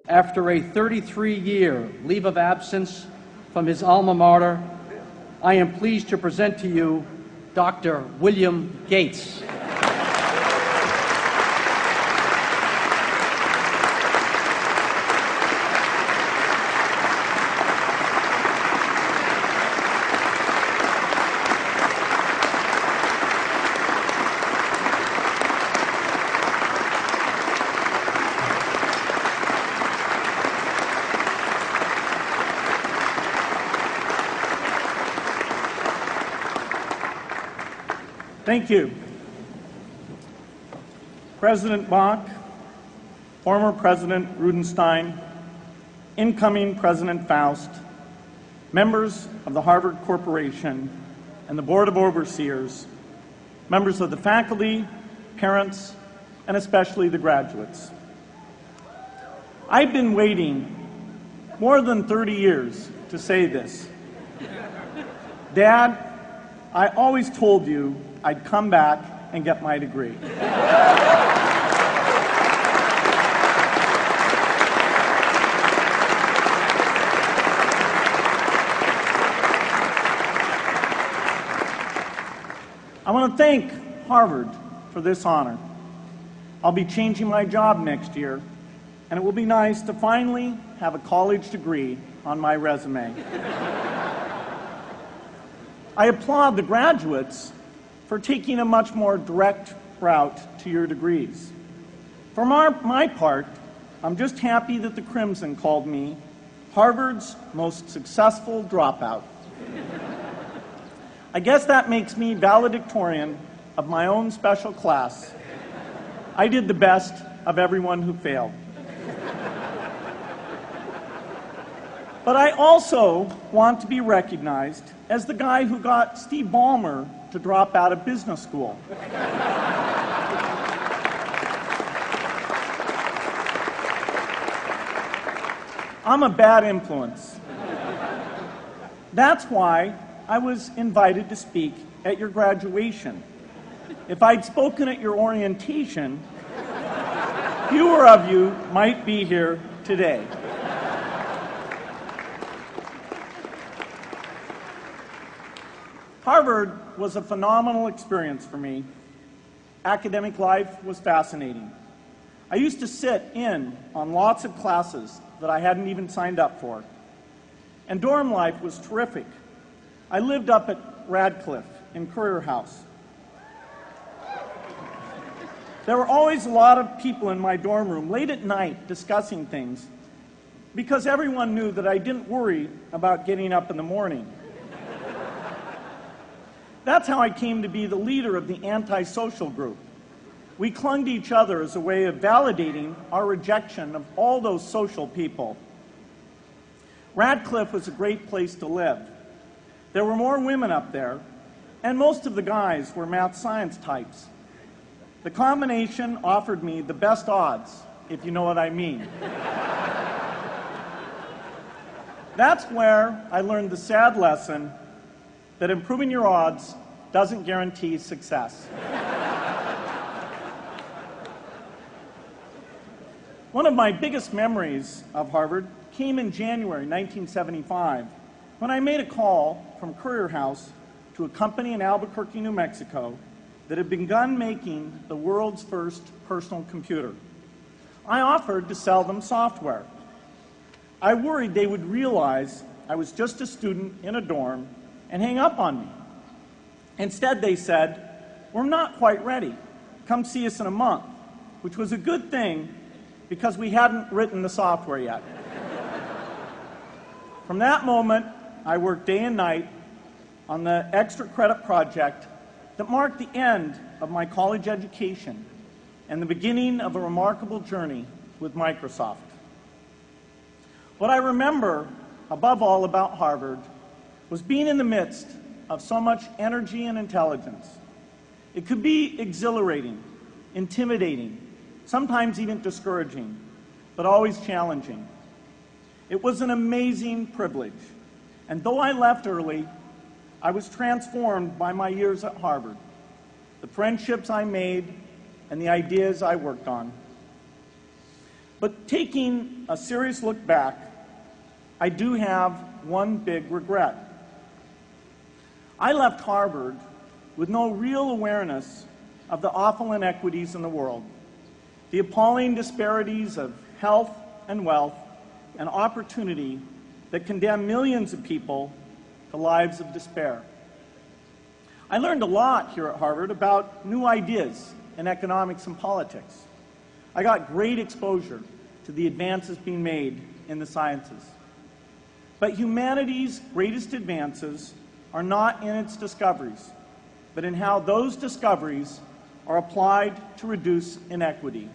After a 33-year leave of absence from his alma mater, I am pleased to present to you Dr. William Gates. Thank you. President Bach, former President Rudenstein, incoming President Faust, members of the Harvard Corporation and the Board of Overseers, members of the faculty, parents, and especially the graduates. I've been waiting more than 30 years to say this. Dad, I always told you I'd come back and get my degree. I want to thank Harvard for this honor. I'll be changing my job next year, and it will be nice to finally have a college degree on my resume. I applaud the graduates for taking a much more direct route to your degrees. For my part, I'm just happy that the Crimson called me Harvard's most successful dropout. I guess that makes me valedictorian of my own special class. I did the best of everyone who failed. But I also want to be recognized as the guy who got Steve Ballmer to drop out of business school. I'm a bad influence. That's why I was invited to speak at your graduation. If I'd spoken at your orientation, fewer of you might be here today. Harvard was a phenomenal experience for me. Academic life was fascinating. I used to sit in on lots of classes that I hadn't even signed up for. And dorm life was terrific. I lived up at Radcliffe in Currier House. There were always a lot of people in my dorm room late at night discussing things because everyone knew that I didn't worry about getting up in the morning. That's how I came to be the leader of the antisocial group. We clung to each other as a way of validating our rejection of all those social people. Radcliffe was a great place to live. There were more women up there, and most of the guys were math science types. The combination offered me the best odds, if you know what I mean. That's where I learned the sad lesson that improving your odds doesn't guarantee success. One of my biggest memories of Harvard came in January 1975 when I made a call from Currier House to a company in Albuquerque, New Mexico that had begun making the world's first personal computer. I offered to sell them software. I worried they would realize I was just a student in a dorm and hang up on me. Instead, they said, "We're not quite ready. Come see us in a month," which was a good thing because we hadn't written the software yet. From that moment, I worked day and night on the extra credit project that marked the end of my college education and the beginning of a remarkable journey with Microsoft. What I remember above all about Harvard was being in the midst of so much energy and intelligence. It could be exhilarating, intimidating, sometimes even discouraging, but always challenging. It was an amazing privilege, and though I left early, I was transformed by my years at Harvard, the friendships I made, and the ideas I worked on. But taking a serious look back, I do have one big regret. I left Harvard with no real awareness of the awful inequities in the world, the appalling disparities of health and wealth and opportunity that condemn millions of people to lives of despair. I learned a lot here at Harvard about new ideas in economics and politics. I got great exposure to the advances being made in the sciences. But humanity's greatest advances are not in its discoveries, but in how those discoveries are applied to reduce inequity.